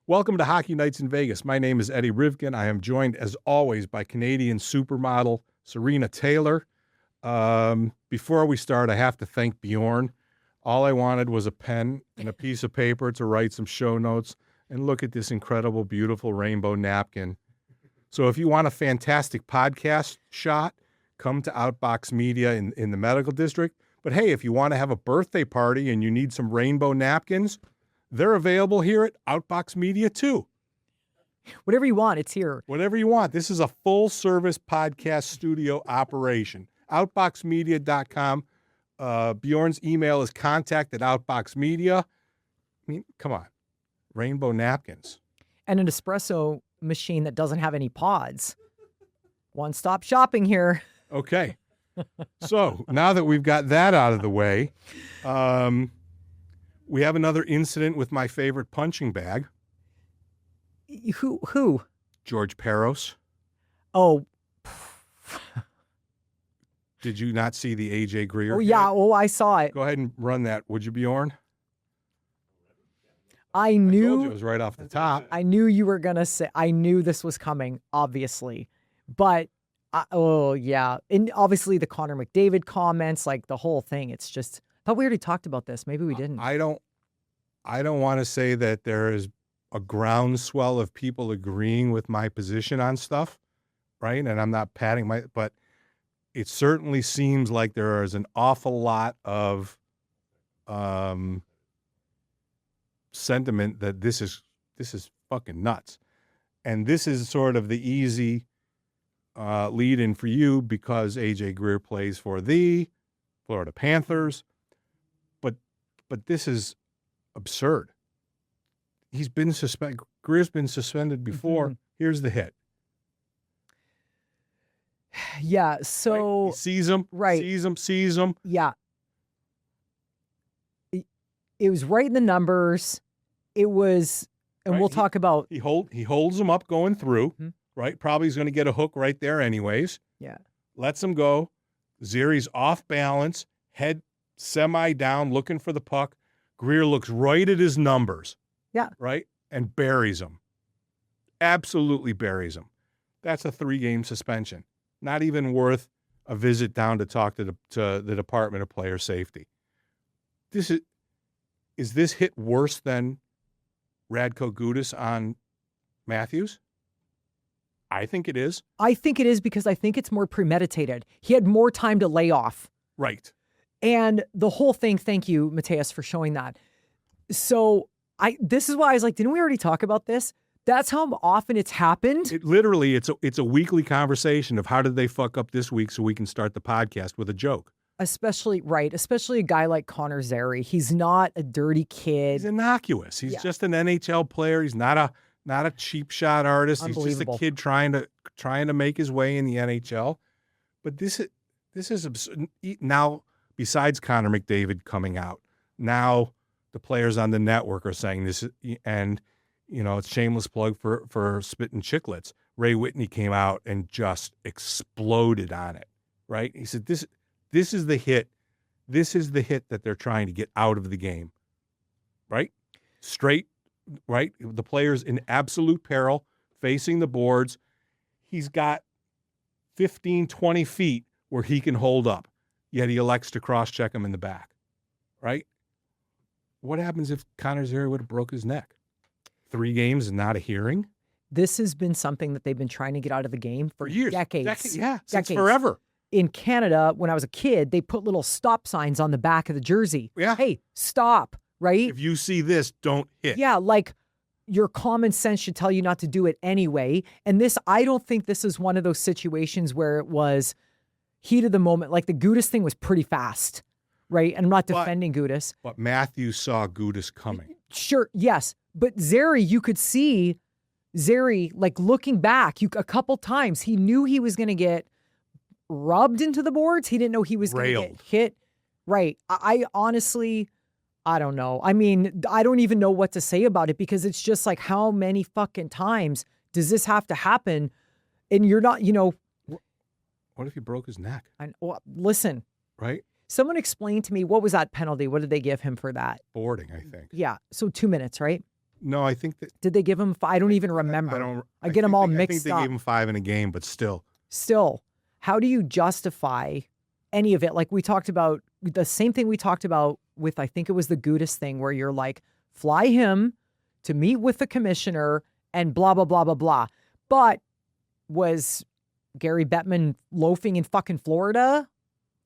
Welcome to Hockey Nights in Vegas. My name is Eddie Rivkin. I am joined, as always, by Canadian supermodel Sarina Taylor. Before we start, I have to thank Bjorn. All I wanted was a pen and a piece of paper to write some show notes. And look at this incredible, beautiful rainbow napkin. So if you want a fantastic podcast shot, come to OUTBOX Media in the medical district. But hey, if you want to have a birthday party and you need some rainbow napkins, they're available here at OUTBOX Media too. Whatever you want, it's here. Whatever you want. This is a full-service podcast studio operation. OutBoxMedia.com. Bjorn's email is contact@OutBoxMedia. I mean, come on. Rainbow napkins. And an espresso machine that doesn't have any pods. One-stop shopping here. Okay. So now that we've got that out of the way, we have another incident with my favorite punching bag. Who? George Peros. Oh. Did you not see the AJ Greer? Oh, yeah. Oh, I saw it. Go ahead and run that, would you, Bjorn? I told you knew it was right off the top. I knew you were going to say, I knew this was coming, obviously. But, oh, yeah. And obviously the Connor McDavid comments, like the whole thing, it's just, I thought we already talked about this. Maybe we didn't. I don't want to say that there is a groundswell of people agreeing with my position on stuff, right? And I'm not patting but it certainly seems like there is an awful lot of sentiment that this is fucking nuts. And this is sort of the easy lead in for you because AJ Greer plays for the Florida Panthers. But this is absurd. He's been suspended. Greer's been suspended before. Mm-hmm. Here's the hit. Yeah, so... Right? He sees him, right. sees him. Yeah. It was right in the numbers. It was, and right. We'll talk about... He holds him up going through, mm-hmm. right? Probably he's going to get a hook right there anyways. Yeah. Lets him go. Zeri's off balance, head semi down, looking for the puck. Greer looks right at his numbers. Yeah. Right? And buries him. Absolutely buries him. That's a 3-game suspension. Not even worth a visit down to talk to the Department of Player Safety. Is this hit worse than Radko Gudas on Matthews? I think it is. I think it is because I think it's more premeditated. He had more time to lay off. Right. And the whole thing, thank you, Mateus, for showing that. So this is why I was like, didn't we already talk about this? That's how often it's happened. It's a weekly conversation of how did they fuck up this week so we can start the podcast with a joke. Especially a guy like Connor Zary. He's not a dirty kid. He's innocuous. He's just an NHL player. He's not a cheap shot artist. He's just a kid trying to make his way in the NHL. But this is absurd. Now, besides Connor McDavid coming out, now the players on the network are saying this, and it's shameless plug for Spittin' Chicklets. Ray Whitney came out and just exploded on it, right? He said, this is the hit. This is the hit that they're trying to get out of the game, right? Straight, right? The player's in absolute peril, facing the boards. He's got 15, 20 feet where he can hold up, yet he elects to cross-check him in the back, right? What happens if Connor Zary would have broke his neck? 3 games and not a hearing? This has been something that they've been trying to get out of the game for years. Decades. Since forever. In Canada, when I was a kid, they put little stop signs on the back of the jersey. Yeah. Hey, stop, right? If you see this, don't hit. Yeah, like your common sense should tell you not to do it anyway. And I don't think this is one of those situations where it was heat of the moment. Like the Gudas thing was pretty fast, right? And I'm not defending Gudas. But Matthews saw Gudas coming. Sure, yes. But Zary, you could see Zary, like looking back, a couple times, he knew he was going to get rubbed into the boards. He didn't know he was going to get hit. Right. I honestly, I don't know. I mean, I don't even know what to say about it because it's just like, how many fucking times does this have to happen? And you're not, What if he broke his neck? Listen. Right? Someone explained to me, what was that penalty? What did they give him for that? Boarding, I think. Yeah. So 2 minutes, right? No, I think that. Did they give him 5? I don't even remember. I get them all mixed up. I think they gave him 5 in a game, but still. Still, how do you justify any of it? Like we talked about, the same thing we talked about with, I think it was the Gudis thing, where you're like, fly him to meet with the commissioner and blah, blah, blah, blah, blah. But was Gary Bettman loafing in fucking Florida,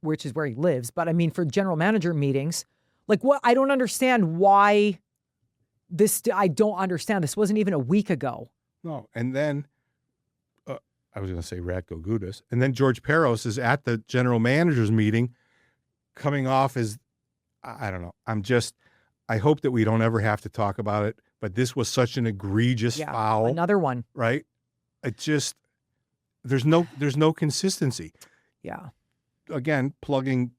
which is where he lives? But I mean, for general manager meetings, like what? I don't understand why this, I don't understand. This wasn't even a week ago. No. And then I was going to say Ratko Gudis. And then George Peros is at the general manager's meeting coming off as, I don't know. I hope that we don't ever have to talk about it, but this was such an egregious foul. Another one. Right? It just, there's no consistency. Yeah. Again, plugging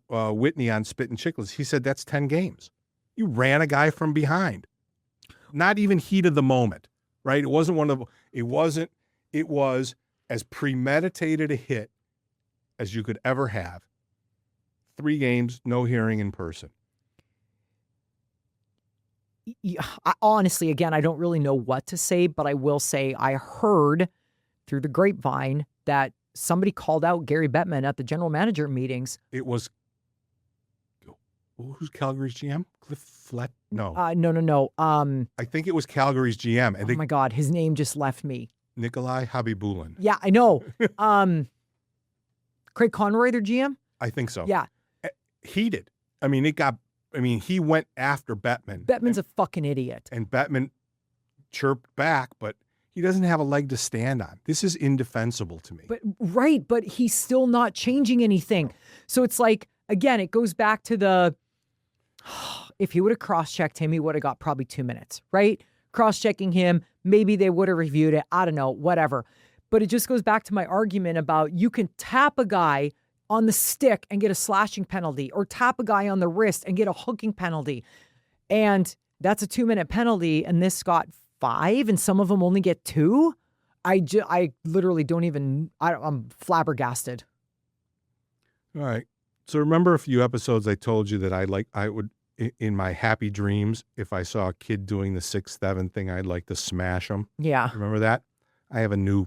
Whitney on Spit and Chicklets. He said that's 10 games. You ran a guy from behind. Not even heat of the moment, right? It was as premeditated a hit as you could ever have. 3 games, no hearing in person. Honestly, again, I don't really know what to say, but I will say I heard through the grapevine that somebody called out Gary Bettman at the general manager meetings. It was, who's Calgary's GM? Cliff Flett? No. No. I think it was Calgary's GM. And my God, his name just left me. Nikolai Habibulin. Yeah, I know. Craig Conroy, their GM? I think so. Yeah. Heated. I mean, he went after Bettman. Bettman's a fucking idiot. And Bettman chirped back, but he doesn't have a leg to stand on. This is indefensible to me. But he's still not changing anything. So it's like, again, it goes back to if he would have cross-checked him, he would have got probably 2 minutes, right? Cross-checking him, maybe they would have reviewed it. I don't know, whatever. But it just goes back to my argument about you can tap a guy on the stick and get a slashing penalty, or tap a guy on the wrist and get a hooking penalty. And that's a 2-minute penalty, and this got 5, and some of them only get 2. I literally don't even, I'm flabbergasted. All right. So remember a few episodes I told you that I would, in my happy dreams, if I saw a kid doing the 6'7" thing, I'd like to smash them. Yeah. Remember that? I have a new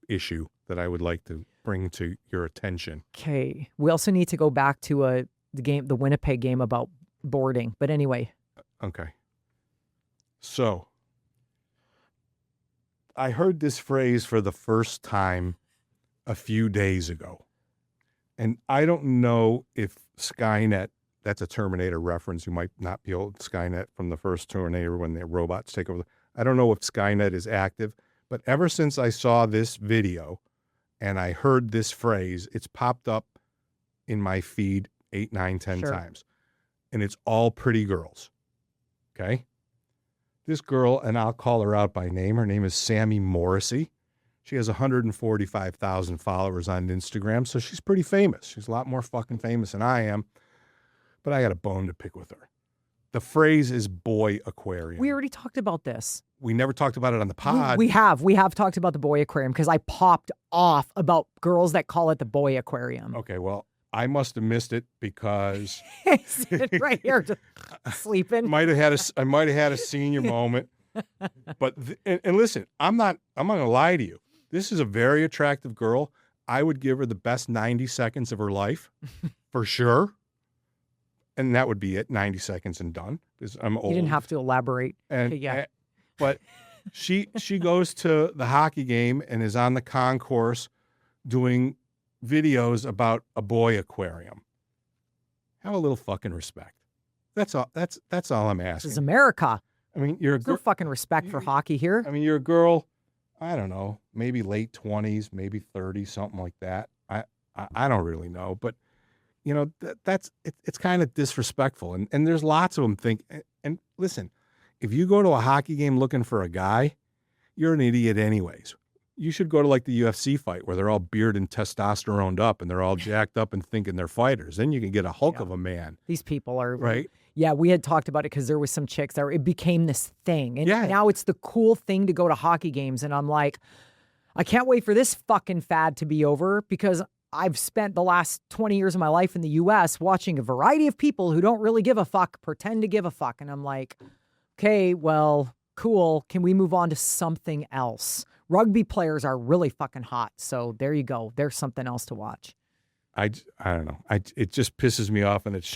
issue that I would like to bring to your attention. Okay. We also need to go back to the Winnipeg game about boarding. But anyway. Okay. So I heard this phrase for the first time a few days ago. And I don't know if Skynet, that's a Terminator reference. You might not be old Skynet from the first Terminator when the robots take over. I don't know if Skynet is active, but ever since I saw this video and I heard this phrase, it's popped up in my feed 8, 9, 10 times. And it's all pretty girls. Okay? This girl, and I'll call her out by name. Her name is Sammy Morrissey. She has 145,000 followers on Instagram, so she's pretty famous. She's a lot more fucking famous than I am, but I got a bone to pick with her. The phrase is boy aquarium. We already talked about this. We never talked about it on the pod. We have talked about the boy aquarium because I popped off about girls that call it the boy aquarium. Okay, well, I must have missed it because sitting right here just sleeping. I might have had a senior moment. But and listen, I'm not going to lie to you. This is a very attractive girl. I would give her the best 90 seconds of her life for sure. And that would be it, 90 seconds and done. Because I'm old. You didn't have to elaborate. And okay, yeah. But she goes to the hockey game and is on the concourse doing videos about a boy aquarium. Have a little fucking respect. That's all. That's all I'm asking. This is America. I mean, you're a girl. No fucking respect for hockey here. I mean, you're a girl. I don't know, maybe late 20s, maybe 30, something like that. I don't really know, but you know it's kind of disrespectful, and there's lots of them think. And listen, if you go to a hockey game looking for a guy, you're an idiot anyways. You should go to like the UFC fight where they're all beard and testosteroned up and they're all jacked up and thinking they're fighters. Then you can get a hulk of a man. These people are right. Yeah, we had talked about it because there was some chicks that it became this thing. And now it's the cool thing to go to hockey games. And I'm like, I can't wait for this fucking fad to be over because I've spent the last 20 years of my life in the U.S. watching a variety of people who don't really give a fuck pretend to give a fuck. And I'm like, okay, well, cool. Can we move on to something else? Rugby players are really fucking hot. So there you go. There's something else to watch. I don't know. It just pisses me off, and it's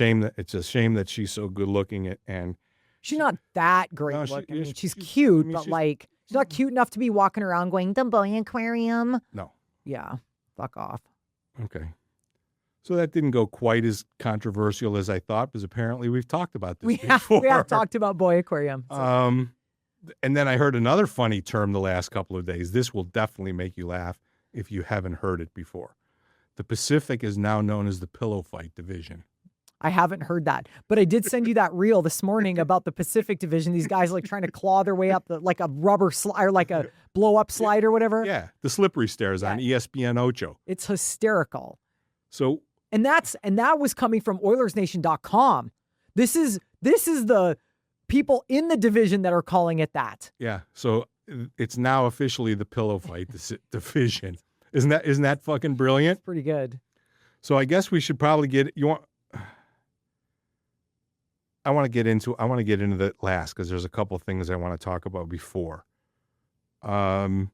a shame that she's so good looking and she's not that great looking. I mean, she's cute, but like she's not cute enough to be walking around going, the boy aquarium. No. Yeah. Fuck off. Okay. So that didn't go quite as controversial as I thought, because apparently we've talked about this before. We have talked about boy aquarium. So. And then I heard another funny term the last couple of days. This will definitely make you laugh if you haven't heard it before. The Pacific is now known as the pillow fight division. I haven't heard that, but I did send you that reel this morning about the Pacific division. These guys like trying to claw their way up like a rubber slide or like a blow up slide or whatever. Yeah. The slippery stairs on ESPN Ocho. It's hysterical. So, and that was coming from OilersNation.com. This is the people in the division that are calling it that. Yeah. So it's now officially the pillow fight division. Isn't that fucking brilliant? It's pretty good. So I guess we should probably I want to get into that last, because there's a couple things I want to talk about before. We're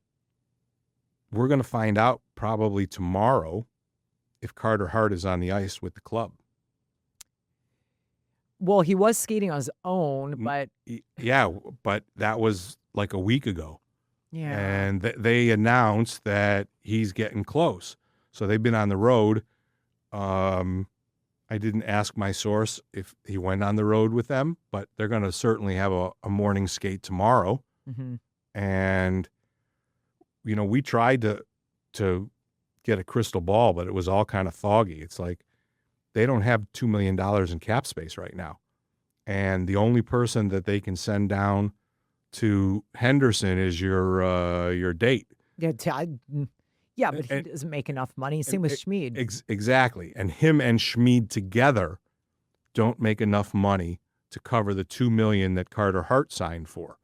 going to find out probably tomorrow if Carter Hart is on the ice with the club. Well, he was skating on his own, but yeah, but that was like a week ago. Yeah. And they announced that he's getting close. So they've been on the road. I didn't ask my source if he went on the road with them, but they're going to certainly have a morning skate tomorrow. Mm-hmm. And, we tried to get a crystal ball, but it was all kind of foggy. It's like they don't have $2 million in cap space right now. And the only person that they can send down to Henderson is your date. Yeah, but he doesn't make enough money. Same with Schmid. Exactly. And him and Schmid together don't make enough money to cover the $2 million that Carter Hart signed for.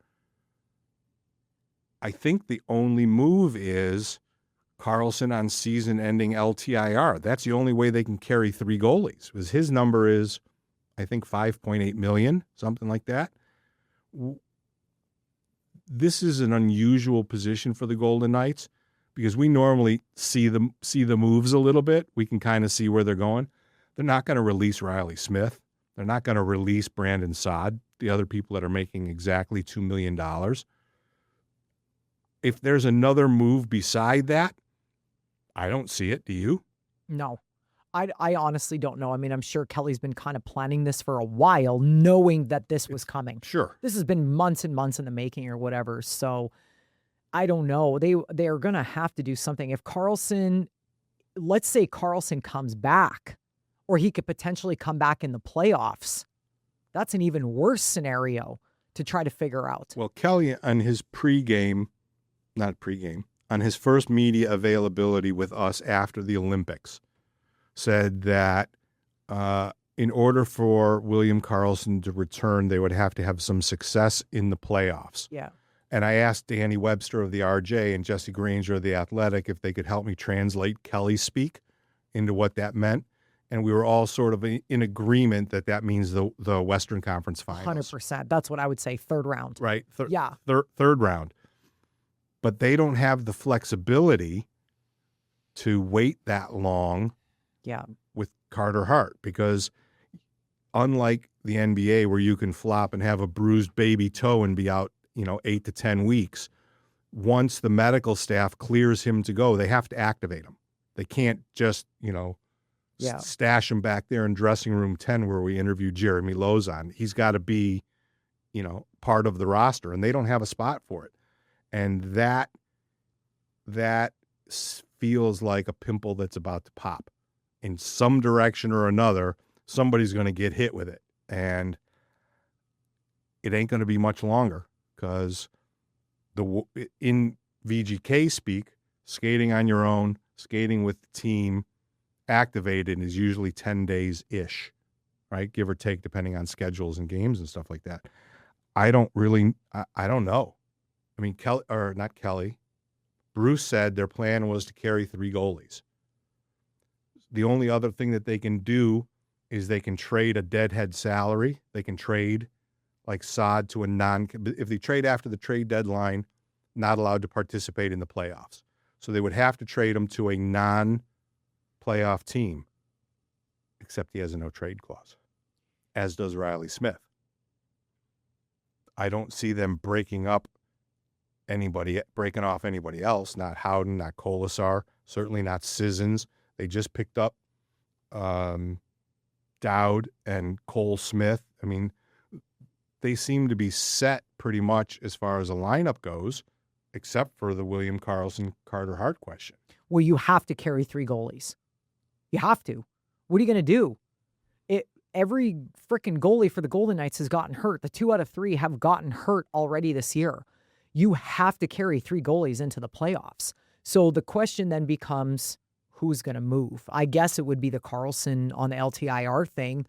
I think the only move is Karlsson on season-ending LTIR. That's the only way they can carry 3 goalies. Because his number is, I think, $5.8 million, something like that. This is an unusual position for the Golden Knights, because we normally see the moves a little bit. We can kind of see where they're going. They're not going to release Riley Smith. They're not going to release Brandon Saad, the other people that are making exactly $2 million. If there's another move beside that, I don't see it. Do you? No. I honestly don't know. I mean, I'm sure Kelly's been kind of planning this for a while, knowing that this was coming. Sure. This has been months and months in the making or whatever. So I don't know. They are going to have to do something. If Karlsson, let's say Karlsson comes back, or he could potentially come back in the playoffs, that's an even worse scenario to try to figure out. Well, Kelly on his on his first media availability with us after the Olympics, said that in order for William Karlsson to return, they would have to have some success in the playoffs. Yeah. And I asked Danny Webster of the RJ and Jesse Granger of the Athletic if they could help me translate Kelly's speak into what that meant. And we were all sort of in agreement that means the Western Conference Finals. 100%. That's what I would say. Third round. Right. Yeah. Third round. But they don't have the flexibility to wait that long. Yeah. With Carter Hart, because unlike the NBA where you can flop and have a bruised baby toe and be out, 8 to 10 weeks, once the medical staff clears him to go, they have to activate him. They can't just, stash him back there in dressing room 10 where we interviewed Jeremy Lozon. He's got to be, part of the roster, and they don't have a spot for it. And that feels like a pimple that's about to pop. In some direction or another, somebody's going to get hit with it. And it ain't going to be much longer, because in VGK speak, skating on your own, skating with the team activated is usually 10 days-ish, right? Give or take, depending on schedules and games and stuff like that. I don't know. I mean, Bruce said their plan was to carry 3 goalies. The only other thing that they can do is they can trade a deadhead salary. They can trade like Saad to a if they trade after the trade deadline, not allowed to participate in the playoffs. So they would have to trade him to a non-playoff team, except he has a no-trade clause, as does Riley Smith. I don't see them breaking off anybody else, not Howden, not Kolasar, certainly not Sissons. They just picked up Dowd and Cole Smith. I mean, they seem to be set pretty much as far as a lineup goes, except for the William Karlsson, Carter Hart question. Well, you have to carry 3 goalies. You have to. What are you going to do? Every freaking goalie for the Golden Knights has gotten hurt. The 2 out of 3 have gotten hurt already this year. You have to carry 3 goalies into the playoffs. So the question then becomes, who's going to move? I guess it would be the Karlsson on the LTIR thing.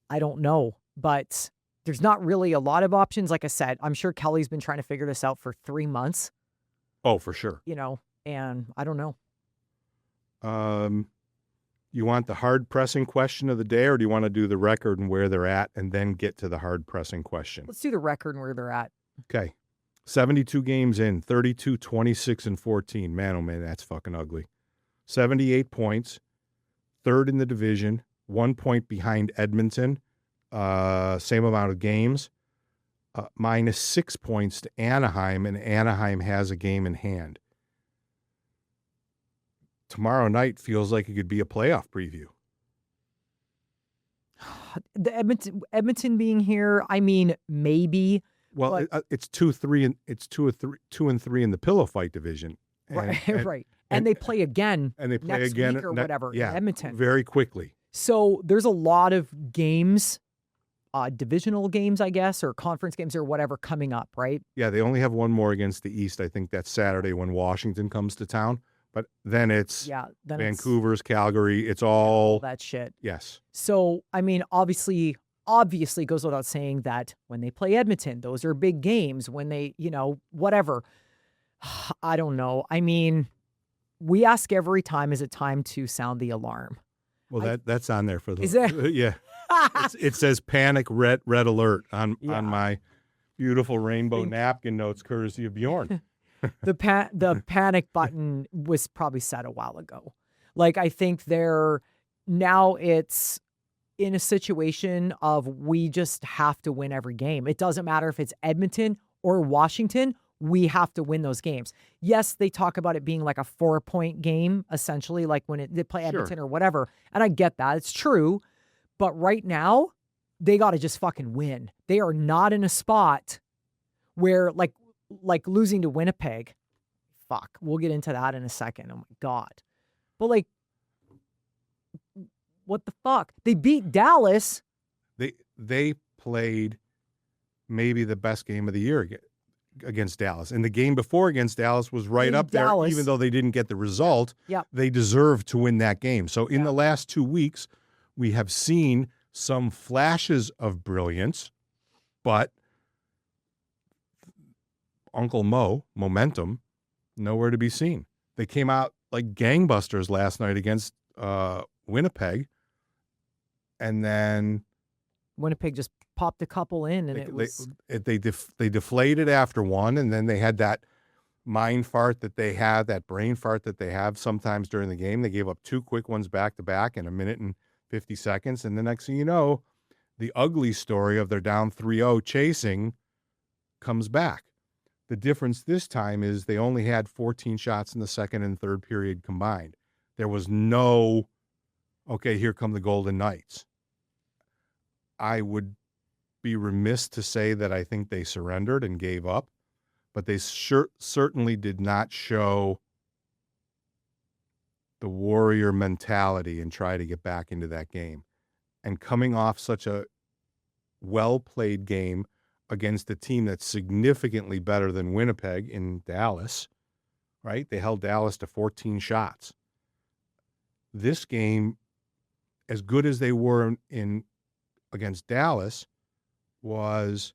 I don't know. But there's not really a lot of options. Like I said, I'm sure Kelly's been trying to figure this out for 3 months. Oh, for sure. And I don't know. You want the hard pressing question of the day, or do you want to do the record and where they're at and then get to the hard pressing question? Let's do the record and where they're at. Okay. 72 games in, 32, 26, and 14. Man, oh man, that's fucking ugly. 78 points, 3rd in the division, 1 point behind Edmonton, same amount of games, minus 6 points to Anaheim, and Anaheim has a game in hand. Tomorrow night feels like it could be a playoff preview. The Edmonton being here, I mean, maybe. Well, it's 2-3, and it's 2 and 3 in the pillow fight division. Right. And they play again. And they play next again week or whatever. Yeah, in Edmonton very quickly. So there's a lot of games, divisional games, I guess, or conference games or whatever coming up, right? Yeah, they only have one more against the East. I think that's Saturday when Washington comes to town. But then it's Vancouver's, Calgary. It's all that shit. Yes. So, I mean, obviously goes without saying that when they play Edmonton, those are big games. When they, whatever. I don't know. I mean, we ask every time, is it time to sound the alarm? Well, that's on there for the. Is it? Yeah. It says panic red alert on my beautiful rainbow napkin notes, courtesy of Bjorn. The panic button was probably set a while ago. Like, I think now it's in a situation of we just have to win every game. It doesn't matter if it's Edmonton or Washington. We have to win those games. Yes, they talk about it being like a 4-point game, essentially, like when they play Edmonton or whatever. And I get that. It's true. But right now, they got to just fucking win. They are not in a spot where, like losing to Winnipeg. Fuck. We'll get into that in a second. Oh, my God. But, like, what the fuck? They beat Dallas. They played maybe the best game of the year against Dallas. And the game before against Dallas was right up there, even though they didn't get the result. Yep. They deserved to win that game. So in the last 2 weeks, we have seen some flashes of brilliance, but Uncle momentum, nowhere to be seen. They came out like gangbusters last night against Winnipeg, and then Winnipeg just popped a couple in, and they deflated after one, and then they had that brain fart that they have sometimes during the game. They gave up 2 quick ones back to back in a minute and 50 seconds, and the next thing you know, the ugly story of they're down 3-0 chasing comes back. The difference this time is they only had 14 shots in the second and third period combined. There was no, okay, here come the Golden Knights. I would be remiss to say that I think they surrendered and gave up, but they certainly did not show the warrior mentality and try to get back into that game. And coming off such a well-played game against a team that's significantly better than Winnipeg in Dallas, right? They held Dallas to 14 shots. This game, as good as they were against Dallas, was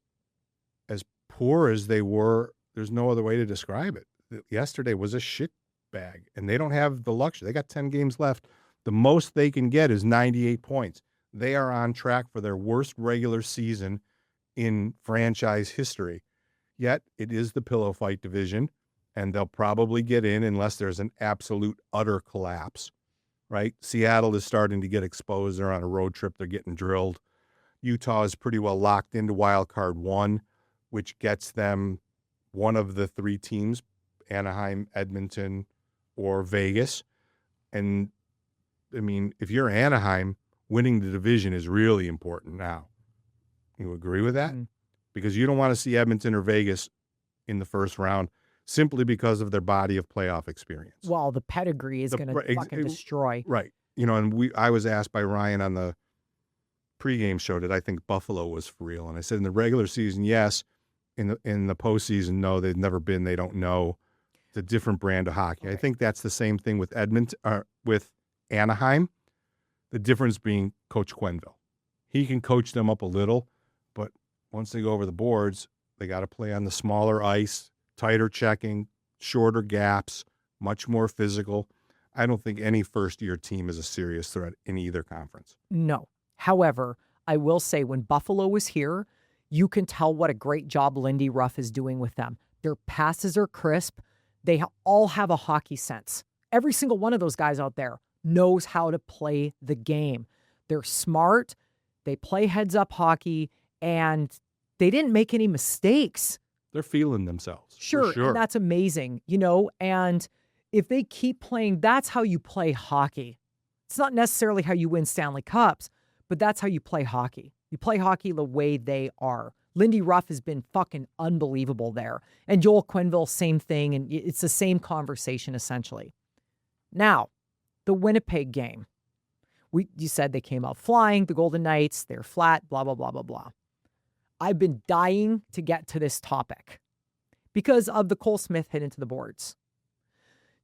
as poor as they were. There's no other way to describe it. Yesterday was a shit bag, and they don't have the luxury. They got 10 games left. The most they can get is 98 points. They are on track for their worst regular season in franchise history. Yet it is the pillow fight division, and they'll probably get in unless there's an absolute utter collapse, right? Seattle is starting to get exposed. They're on a road trip. They're getting drilled. Utah is pretty well locked into wild card 1, which gets them one of the 3 teams, Anaheim, Edmonton, or Vegas. And, I mean, if you're Anaheim, winning the division is really important now. You agree with that? Because you don't want to see Edmonton or Vegas in the first round simply because of their body of playoff experience. Well, the pedigree is going to fucking destroy. Right. And I was asked by Ryan on the pregame show, did I think Buffalo was for real? And I said in the regular season, yes. In the postseason, no, they've never been. They don't know. It's a different brand of hockey. Okay. I think that's the same thing with with Anaheim. The difference being Coach Quenneville. He can coach them up a little, but once they go over the boards, they got to play on the smaller ice, tighter checking, shorter gaps, much more physical. I don't think any first-year team is a serious threat in either conference. No. However, I will say when Buffalo was here, you can tell what a great job Lindy Ruff is doing with them. Their passes are crisp. They all have a hockey sense. Every single one of those guys out there knows how to play the game. They're smart. They play heads-up hockey, and they didn't make any mistakes. They're feeling themselves. Sure. And that's amazing, and if they keep playing, that's how you play hockey. It's not necessarily how you win Stanley Cups, but that's how you play hockey. You play hockey the way they are. Lindy Ruff has been fucking unbelievable there. And Joel Quenneville, same thing. And it's the same conversation, essentially. Now, the Winnipeg game. You said they came out flying, the Golden Knights, they're flat, blah, blah, blah, blah, blah. I've been dying to get to this topic because of the Cole Smith hit into the boards.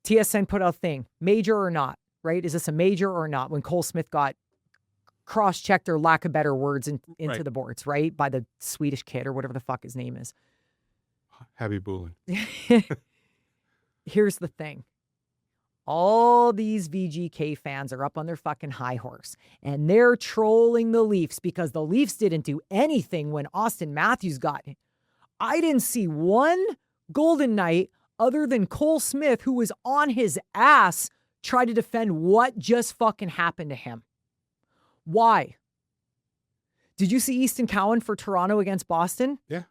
TSN put out a thing, major or not, right? Is this a major or not? When Cole Smith got cross-checked, or lack of better words, into the boards, right? By the Swedish kid or whatever the fuck his name is. Happy Bulin. Here's the thing. All these VGK fans are up on their fucking high horse, and they're trolling the Leafs because the Leafs didn't do anything when Austin Matthews got it. I didn't see one Golden Knight other than Cole Smith, who was on his ass, try to defend what just fucking happened to him. Why? Did you see Easton Cowan for Toronto against Boston? Yeah.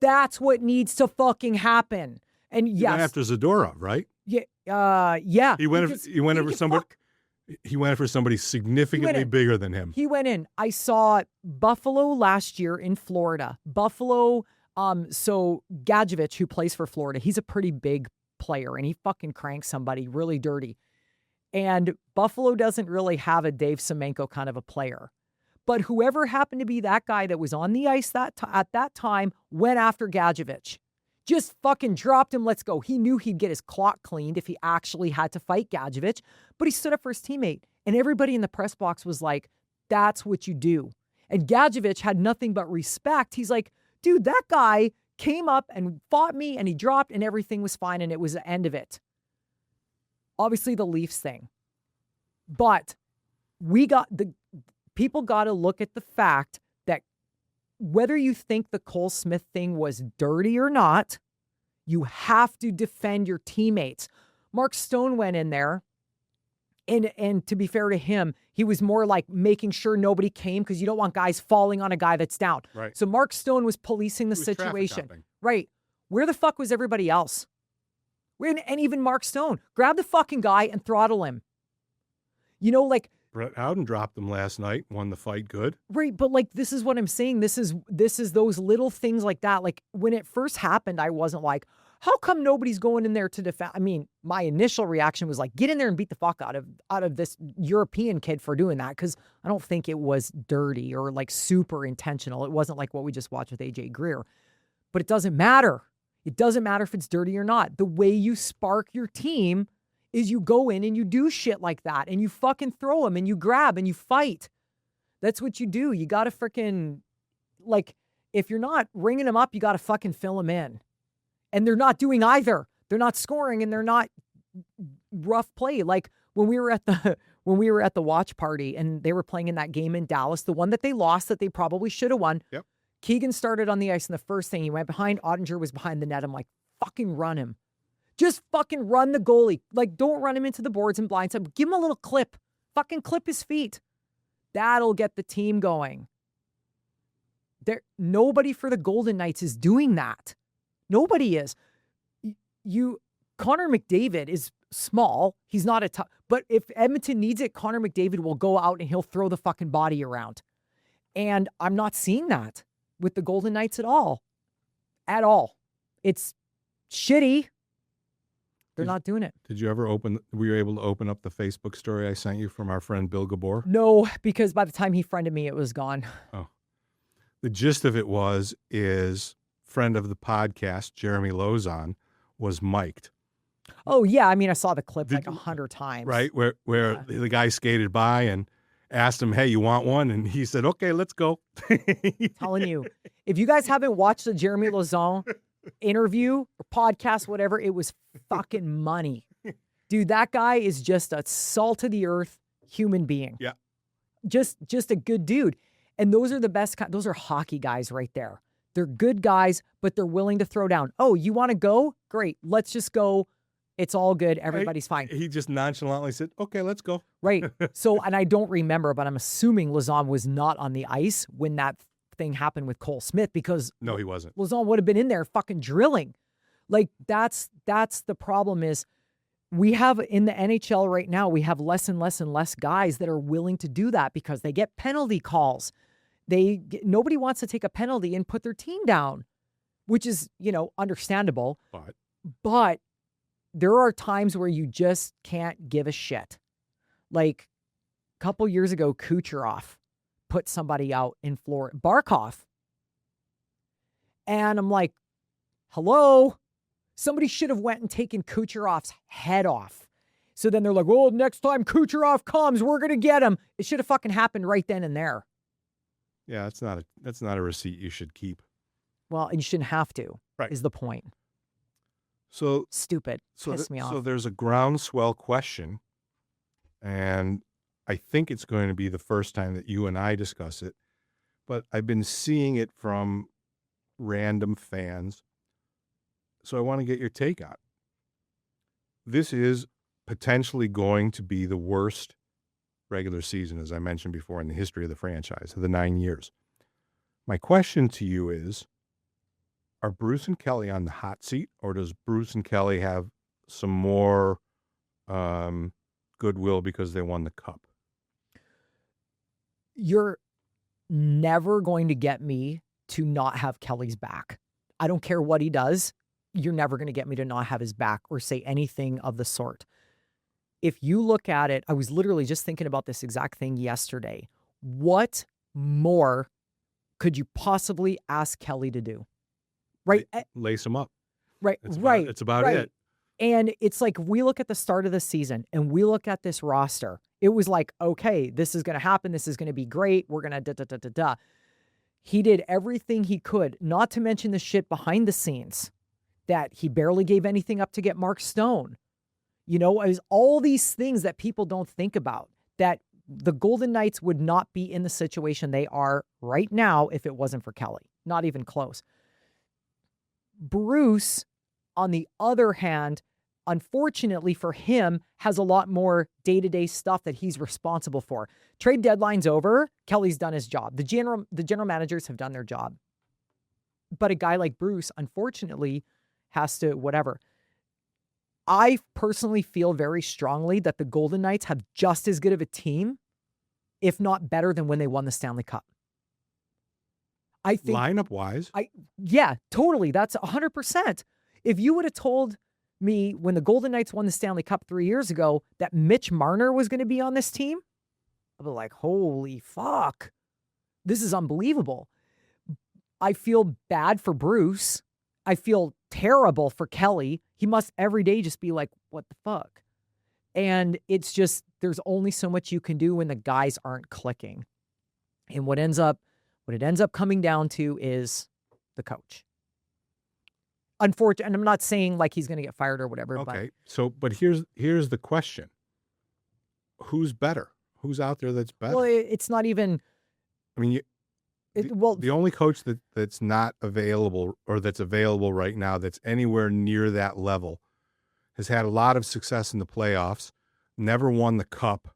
That's what needs to fucking happen. And yes. He went after Zadorov, right? Yeah. Yeah. He went for somebody significantly bigger than him. He went in. I saw Buffalo last year in Florida. Buffalo, so Gadjevich, who plays for Florida, he's a pretty big player, and he fucking cranks somebody really dirty. And Buffalo doesn't really have a Dave Semenko kind of a player. But whoever happened to be that guy that was on the ice at that time went after Gadjevich. Just fucking dropped him, let's go. He knew he'd get his clock cleaned if he actually had to fight Gadjevich, but he stood up for his teammate. And everybody in the press box was like, that's what you do. And Gadjevich had nothing but respect. He's like, dude, that guy came up and fought me, and he dropped, and everything was fine, and it was the end of it. Obviously, the Leafs thing. But people got to look at the fact that whether you think the Cole Smith thing was dirty or not, you have to defend your teammates. Mark Stone went in there, and to be fair to him, he was more like making sure nobody came because you don't want guys falling on a guy that's down. Right. So Mark Stone was policing the situation. Right. Where the fuck was everybody else? And even Mark Stone, grab the fucking guy and throttle him. Brett Howden dropped him last night, won the fight good. Right, but this is what I'm saying. This is those little things like that. Like when it first happened, I wasn't like, how come nobody's going in there to defend? I mean, my initial reaction was like, get in there and beat the fuck out of this European kid for doing that, because I don't think it was dirty or super intentional. It wasn't like what we just watched with AJ Greer. But it doesn't matter. It doesn't matter if it's dirty or not. The way you spark your team is you go in and you do shit like that, and you fucking throw them, and you grab and you fight. That's what you do. You got to freaking, if you're not ringing them up, you got to fucking fill them in. And they're not doing either. They're not scoring, and they're not rough play. Like when we were at the watch party and they were playing in that game in Dallas, the one that they lost that they probably should have won. Yep. Keegan started on the ice, and the first thing, he went behind. Ottinger was behind the net. I'm like, fucking run him. Just fucking run the goalie. Like, don't run him into the boards and blindside. Give him a little clip. Fucking clip his feet. That'll get the team going. Nobody for the Golden Knights is doing that. Nobody is. Connor McDavid is small. He's not a tough. But if Edmonton needs it, Connor McDavid will go out and he'll throw the fucking body around. And I'm not seeing that with the Golden Knights at all. At all. It's shitty. They're not doing it. Did you ever were you able to open up the Facebook story I sent you from our friend Bill Gabor? No, because by the time he friended me, it was gone. Oh. The gist of it is friend of the podcast, Jeremy Lozon, was mic'd. Oh, yeah. I mean, I saw the clip like 100 times. Right, where the guy skated by and asked him, hey, you want one? And he said, okay, let's go. Telling you, if you guys haven't watched the Jeremy Lozon interview or podcast, whatever, it was fucking money. Dude, that guy is just a salt of the earth human being. Yeah. Just a good dude. And those are the best those are hockey guys right there. They're good guys, but they're willing to throw down. Oh, you want to go? Great. Let's just go. It's all good. Everybody's fine. He just nonchalantly said, okay, let's go. Right. So, and I don't remember, but I'm assuming Lozon was not on the ice when that thing happened with Cole Smith, because no, he wasn't. Lozon would have been in there fucking drilling. Like, that's the problem is we have in the NHL right now, we have less and less and less guys that are willing to do that because they get penalty calls. Nobody wants to take a penalty and put their team down, which is, understandable. But there are times where you just can't give a shit. Like a couple years ago, Kucherov put somebody out in Florida, Barkov. And I'm like, hello? Somebody should have went and taken Kucherov's head off. So then they're like, well, next time Kucherov comes, we're going to get him. It should have fucking happened right then and there. Yeah, that's not a receipt you should keep. Well, and you shouldn't have to, right, is the point. So stupid. Piss me off. So there's a groundswell question, and I think it's going to be the first time that you and I discuss it, but I've been seeing it from random fans, so I want to get your take on it. This is potentially going to be the worst regular season, as I mentioned before, in the history of the franchise, of the 9 years. My question to you is, are Bruce and Kelly on the hot seat, or does Bruce and Kelly have some more goodwill because they won the cup? You're never going to get me to not have Kelly's back. I don't care what he does. You're never going to get me to not have his back or say anything of the sort. If you look at it, I was literally just thinking about this exact thing yesterday. What more could you possibly ask Kelly to do? Right? Lace him up. Right. It's about it. And it's like, we look at the start of the season and we look at this roster. It was like, okay, this is going to happen. This is going to be great. We're going to He did everything he could, not to mention the shit behind the scenes that he barely gave anything up to get Mark Stone. It was all these things that people don't think about, that the Golden Knights would not be in the situation they are right now if it wasn't for Kelly. Not even close. Bruce, on the other hand, unfortunately for him, has a lot more day-to-day stuff that he's responsible for. Trade deadline's over. Kelly's done his job. The general managers have done their job. But a guy like Bruce, unfortunately, has to whatever. I personally feel very strongly that the Golden Knights have just as good of a team, if not better, than when they won the Stanley Cup. I think lineup-wise. Yeah, totally. That's 100%. If you would have told me when the Golden Knights won the Stanley Cup 3 years ago that Mitch Marner was going to be on this team, I'd be like, holy fuck. This is unbelievable. I feel bad for Bruce. I feel terrible for Kelly. He must every day just be like, what the fuck? And it's just, there's only so much you can do when the guys aren't clicking. And what it ends up coming down to is the coach. Unfortunately, and I'm not saying like he's going to get fired or whatever. Okay. But here's the question. Who's better? Who's out there that's better? Well, it's not even. I mean, The only coach that's not available or that's available right now that's anywhere near that level has had a lot of success in the playoffs, never won the cup.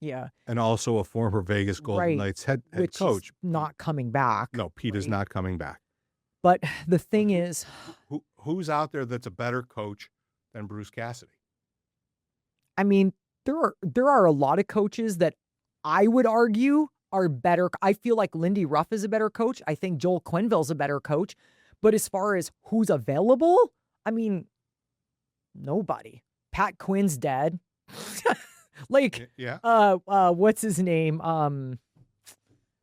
Yeah. And also a former Vegas Golden Knights head coach. Not coming back. No, Pete is not coming back. But the thing is, who's out there that's a better coach than Bruce Cassidy? I mean, there are a lot of coaches that I would argue are better. I feel like Lindy Ruff is a better coach. I think Joel Quenneville's a better coach. But as far as who's available, I mean, nobody. Pat Quinn's dead. Like, what's his name?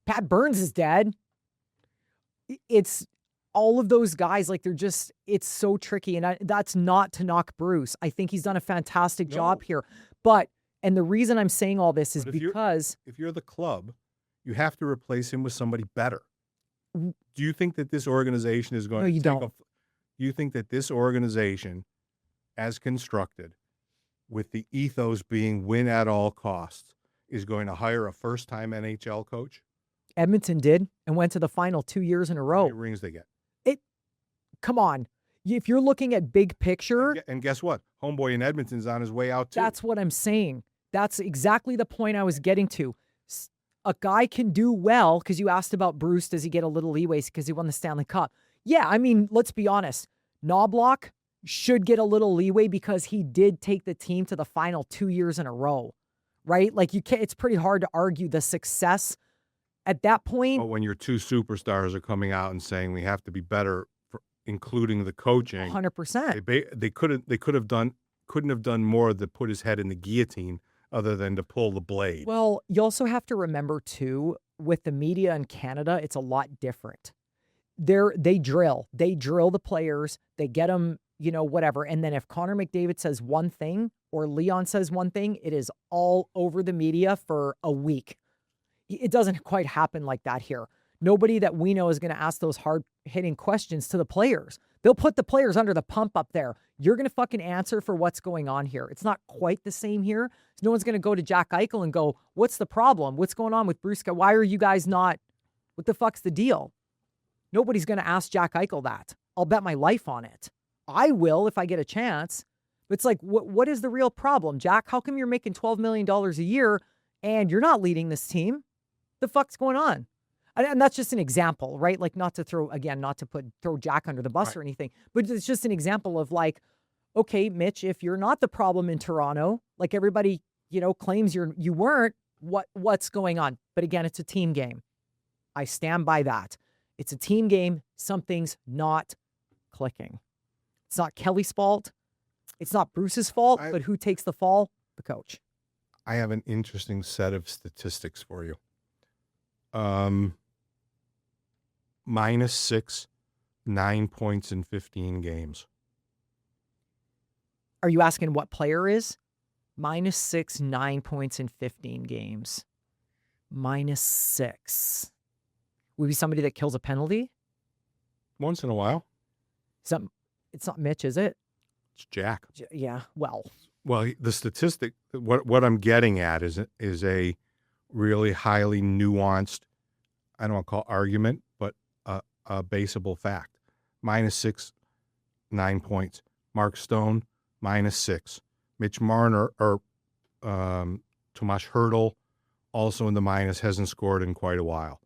Pat Burns is dead. It's all of those guys, like it's so tricky. And that's not to knock Bruce. I think he's done a fantastic job here. And the reason I'm saying all this is because if you're the club, you have to replace him with somebody better. Do you think that this organization is going to don't. You think that this organization, as constructed, with the ethos being win at all costs, is going to hire a first-time NHL coach? Edmonton did and went to the final 2 years in a row. How many rings they get? Come on. If you're looking at big picture. And guess what? Homeboy in Edmonton's on his way out too. That's what I'm saying. That's exactly the point I was getting to. A guy can do well, because you asked about Bruce, does he get a little leeway because he won the Stanley Cup? Yeah, I mean, let's be honest. Knoblauch should get a little leeway because he did take the team to the final 2 years in a row, right? Like, you can't, it's pretty hard to argue the success at that point. But when your two superstars are coming out and saying we have to be better, including the coaching, 100%. They couldn't have done more to put his head in the guillotine other than to pull the blade. Well, you also have to remember too, with the media in Canada, it's a lot different. They drill the players, they get them, whatever. And then if Connor McDavid says one thing or Leon says one thing, it is all over the media for a week. It doesn't quite happen like that here. Nobody that we know is going to ask those hard-hitting questions to the players. They'll put the players under the pump up there. You're going to fucking answer for what's going on here. It's not quite the same here. No one's going to go to Jack Eichel and go, what's the problem? What's going on with Bruce? Why are you guys not? What the fuck's the deal? Nobody's going to ask Jack Eichel that. I'll bet my life on it. I will if I get a chance. But it's like, what is the real problem, Jack? How come you're making $12 million a year and you're not leading this team? The fuck's going on? And that's just an example, right? Like, not to throw Jack under the bus or anything, but it's just an example of like, okay, Mitch, if you're not the problem in Toronto, like everybody, claims you weren't, what's going on? But again, it's a team game. I stand by that. It's a team game. Something's not clicking. It's not Kelly's fault. It's not Bruce's fault, but who takes the fall? The coach. I have an interesting set of statistics for you. -6, 9 points in 15 games. Are you asking what player is? -6, 9 points in 15 games. -6. Would be somebody that kills a penalty? Once in a while. It's not Mitch, is it? It's Jack. Yeah, well, the statistic, what I'm getting at is a really highly nuanced, I don't want to call it argument, but a baseable fact. -6, 9 points. Mark Stone, -6. Mitch Marner, or Tomas Hertl, also in the minus, hasn't scored in quite a while.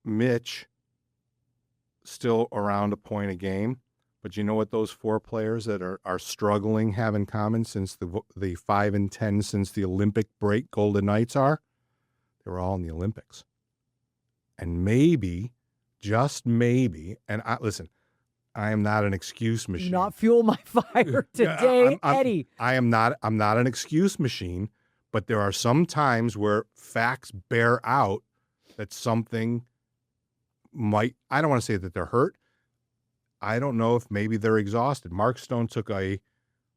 Mitch, still around a point a game, but you know what those four players that are struggling have in common since the 5 and 10 since the Olympic break Golden Knights are? They were all in the Olympics. And maybe, just maybe, and listen, I am not an excuse machine. Do not fuel my fire today, Eddie. I'm not an excuse machine, but there are some times where facts bear out that something might, I don't want to say that they're hurt. I don't know if maybe they're exhausted. Mark Stone took a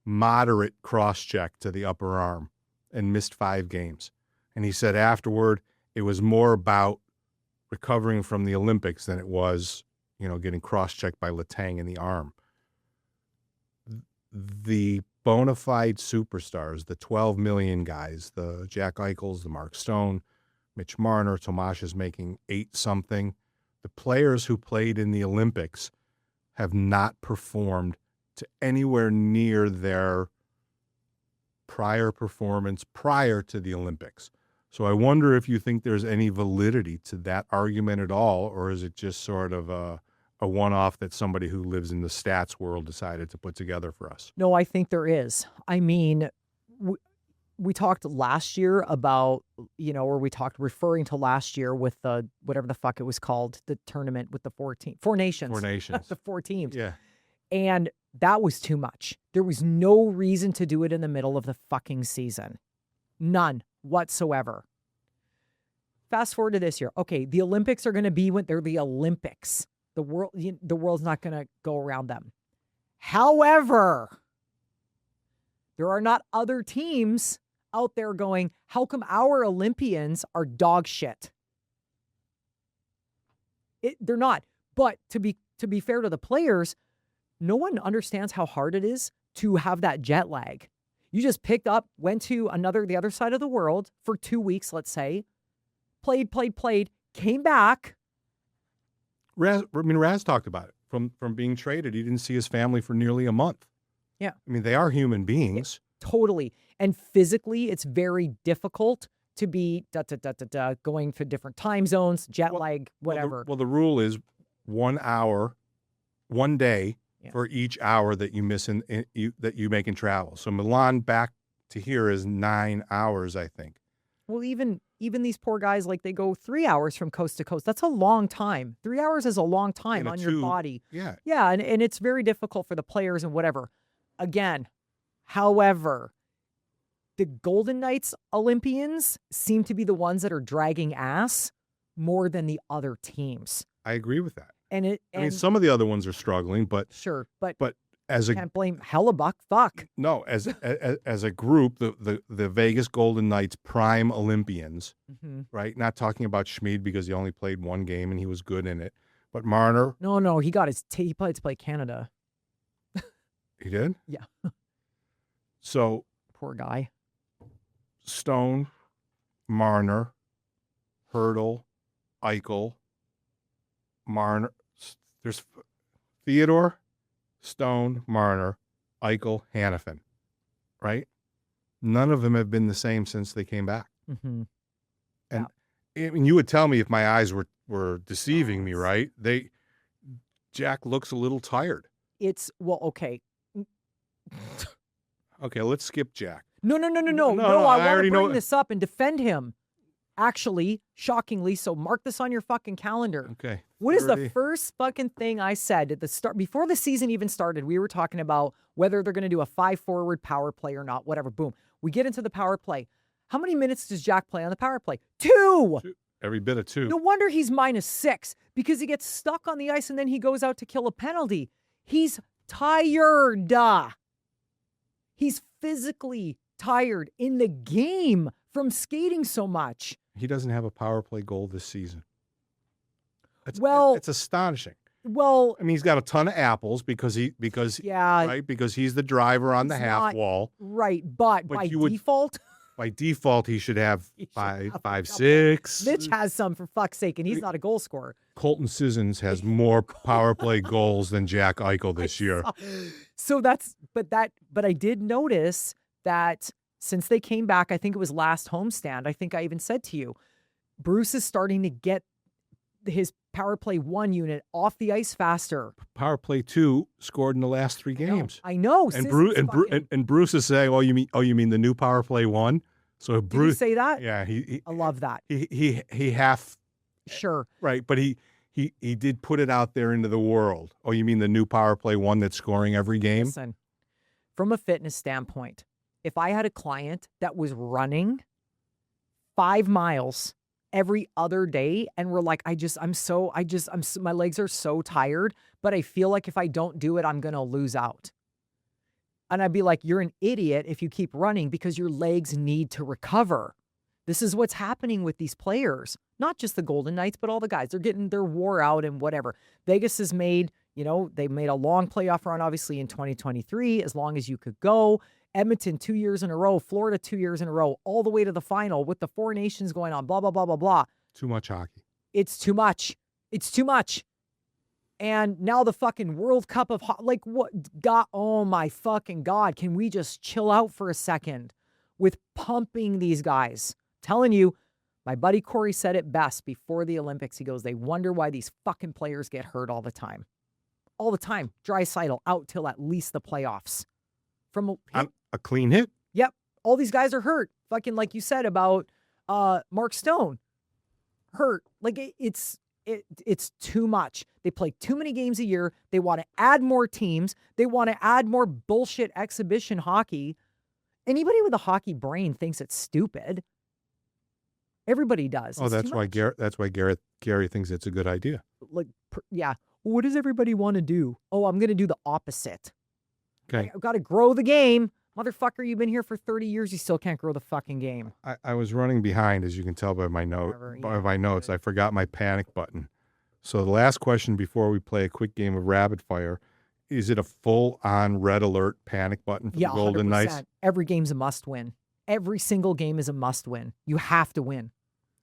moderate cross-check to the upper arm and missed 5 games. And he said afterward it was more about recovering from the Olympics than it was, getting cross-checked by Letang in the arm. The bona fide superstars, the 12 million guys, the Jack Eichels, the Mark Stone, Mitch Marner, Tomasz is making 8-something. The players who played in the Olympics have not performed to anywhere near their prior performance prior to the Olympics. So I wonder if you think there's any validity to that argument at all, or is it just sort of a one-off that somebody who lives in the stats world decided to put together for us? No, I think there is. I mean, we talked last year about, or we talked referring to last year with the, whatever the fuck it was called, the tournament with the four nations. The 4 teams. Yeah. And that was too much. There was no reason to do it in the middle of the fucking season. None whatsoever. Fast forward to this year. Okay, the Olympics are going to be when they're the Olympics. The world's not going to go around them. However, there are not other teams out there going, how come our Olympians are dog shit? They're not. But to be fair to the players, no one understands how hard it is to have that jet lag. You just picked up, went to the other side of the world for 2 weeks, let's say, played, came back. Raz talked about it. From being traded, he didn't see his family for nearly a month. Yeah. I mean, they are human beings. Yeah, totally. And physically, it's very difficult to be going to different time zones, jet lag, whatever. Well, the rule is 1 hour, 1 day for each hour that you miss that you make in travel. So Milan back to here is 9 hours, I think. Well, even these poor guys, like they go 3 hours from coast to coast. That's a long time. 3 hours is a long time on your body. Yeah. Yeah, and it's very difficult for the players and whatever. Again, however, the Golden Knights Olympians seem to be the ones that are dragging ass more than the other teams. I agree with that. I mean, some of the other ones are struggling, but sure, but can't blame Hellebuck. Fuck. No, as a group, the Vegas Golden Knights prime Olympians, right? Not talking about Schmid because he only played 1 game and he was good in it, but Marner. No, he got he played to play Canada. He did? Yeah. So poor guy. Stone, Marner, Hurdle, Eichel, Marner. There's Theodore, Stone, Marner, Eichel, Hannafin, right? None of them have been the same since they came back. Mm-hmm. And I mean, you would tell me if my eyes were deceiving me, right? Jack looks a little tired. Okay. Okay, let's skip Jack. No. I want to bring this up and defend him. Actually, shockingly, so mark this on your fucking calendar. Okay. What is the first fucking thing I said at the start? Before the season even started, we were talking about whether they're going to do a 5-forward power play or not, whatever. Boom. We get into the power play. How many minutes does Jack play on the power play? 2. Every bit of 2. No wonder he's -6 because he gets stuck on the ice and then he goes out to kill a penalty. He's tired. He's physically tired in the game from skating so much. He doesn't have a power play goal this season. It's astonishing. Well, I mean, he's got a ton of apples because he's the driver on the half wall. Right, but by default. By default, he should have 5, 6. Mitch has some, for fuck's sake, and he's not a goal scorer. Colton Sissons has more power play goals than Jack Eichel this year. So but I did notice that since they came back, I think it was last homestand, I think I even said to you, Bruce is starting to get his power play 1 unit off the ice faster. Power play 2 scored in the last 3 games. I know. And Bruce is saying, "Oh, you mean the new power play 1?" So Bruce, did you say that? Yeah, I love that. He half sure right, but he did put it out there into the world. Oh, you mean the new power play 1 that's scoring every game? Listen, from a fitness standpoint, if I had a client that was running 5 miles every other day and we're like, my legs are so tired, but I feel like if I don't do it, I'm going to lose out. And I'd be like, you're an idiot if you keep running because your legs need to recover. This is what's happening with these players, not just the Golden Knights, but all the guys. They're wore out and whatever. Vegas has made, they made a long playoff run, obviously, in 2023, as long as you could go. Edmonton 2 years in a row, Florida 2 years in a row, all the way to the final with the Four Nations going on, blah, blah, blah, blah, blah. Too much hockey. It's too much. It's too much. And now the fucking World Cup of like what? God, oh my fucking God. Can we just chill out for a second with pumping these guys? Telling you, my buddy Corey said it best before the Olympics. He goes, they wonder why these fucking players get hurt all the time. All the time. Draisaitl out till at least the playoffs. From a clean hit? Yep. All these guys are hurt. Fucking like you said about Mark Stone. Hurt. Like it's too much. They play too many games a year. They want to add more teams. They want to add more bullshit exhibition hockey. Anybody with a hockey brain thinks it's stupid. Everybody does. Oh, that's why Gary thinks it's a good idea. Like, yeah. What does everybody want to do? Oh, I'm going to do the opposite. Okay. I've got to grow the game. Motherfucker, you've been here for 30 years. You still can't grow the fucking game. I was running behind, as you can tell by my notes. I forgot my panic button. So the last question before we play a quick game of rapid fire, is it a full-on red alert panic button for the Golden 100%. Knights? Every game's a must-win. Every single game is a must-win. You have to win.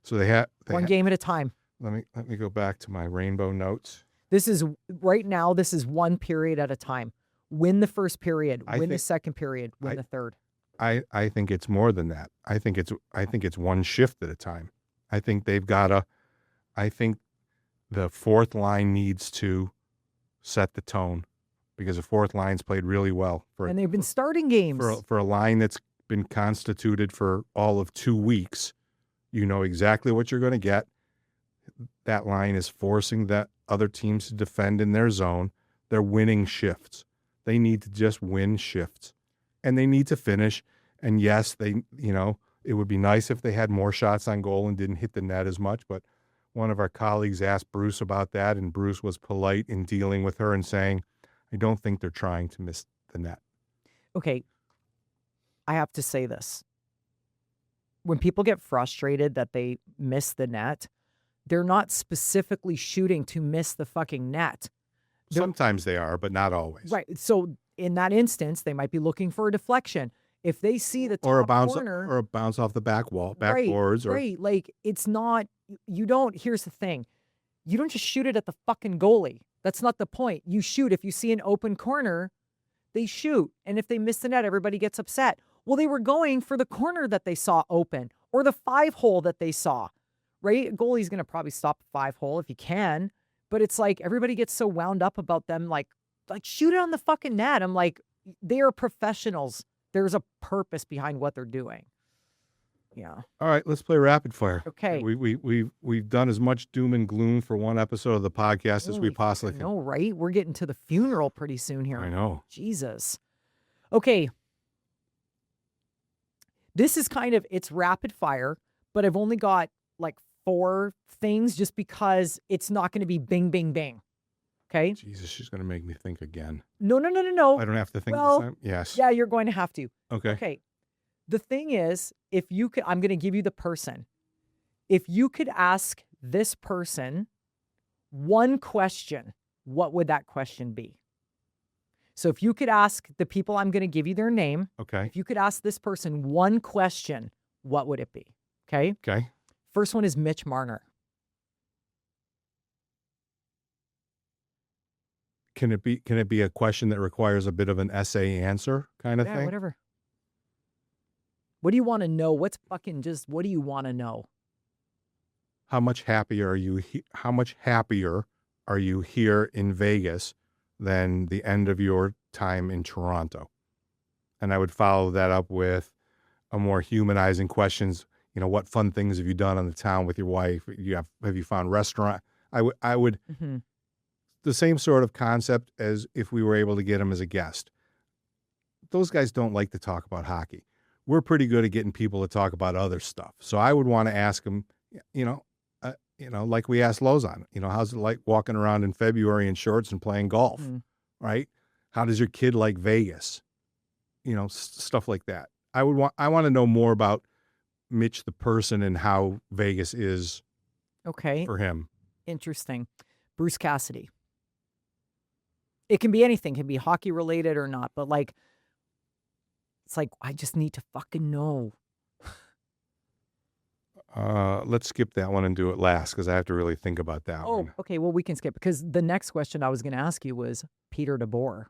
So they have one game at a time. Let me go back to my rainbow notes. This is right now. This is one period at a time. Win the first period. Win the second period. Win the third. I think it's more than that. I think it's one shift at a time. I think I think the fourth line needs to set the tone, because the fourth line's played really well and they've been starting games for a line that's been constituted for all of 2 weeks. You know exactly what you're going to get. That line is forcing that other teams to defend in their zone. They're winning shifts. They need to just win shifts, and they need to finish. And yes, it would be nice if they had more shots on goal and didn't hit the net as much. But one of our colleagues asked Bruce about that, and Bruce was polite in dealing with her and saying, I don't think they're trying to miss the net. Okay. I have to say this. When people get frustrated that they miss the net, they're not specifically shooting to miss the fucking net. Sometimes they are, but not always. Right. So in that instance, they might be looking for a deflection. If they see the top corner, or a bounce off the back wall, backboards, right. Like it's not. You don't. Here's the thing: you don't just shoot it at the fucking goalie. That's not the point. You shoot if you see an open corner, they shoot, and if they miss the net, everybody gets upset. Well, they were going for the corner that they saw open or the 5-hole that they saw. Right? A goalie's going to probably stop a 5-hole if he can. But it's like everybody gets so wound up about them, like shoot it on the fucking net. I'm like, they are professionals. There's a purpose behind what they're doing. Yeah. All right, let's play rapid fire. Okay. We've done as much doom and gloom for one episode of the podcast as we possibly can. I know, right? We're getting to the funeral pretty soon here. I know. Jesus. Okay. This is it's rapid fire, but I've only got like 4 things just because it's not going to be bing, bing, bing. Okay? Jesus, she's going to make me think again. No. I don't have to think this time? Yes. Yeah, you're going to have to. Okay. The thing is, I'm going to give you the person. If you could ask this person one question, what would that question be? So if you could ask the people, I'm going to give you their name. Okay. If you could ask this person one question, what would it be? Okay. Okay. First one is Mitch Marner. Can it be a question that requires a bit of an essay answer kind of thing? Yeah, whatever. What do you want to know? What do you want to know? How much happier are you here in Vegas than the end of your time in Toronto? And I would follow that up with a more humanizing questions. What fun things have you done on the town with your wife? Have you found restaurant? I would mm-hmm. The same sort of concept as if we were able to get him as a guest. Those guys don't like to talk about hockey. We're pretty good at getting people to talk about other stuff. So I would want to ask him, like we asked Lozon, how's it like walking around in February in shorts and playing golf, right? How does your kid like Vegas? Stuff like that. I want to know more about Mitch the person and how Vegas is for him. Interesting. Bruce Cassidy. It can be anything. It can be hockey related or not, but It's like, I just need to fucking know. Let's skip that one and do it last because I have to really think about that one. Oh, okay. Well, we can skip because the next question I was going to ask you was Peter DeBoer.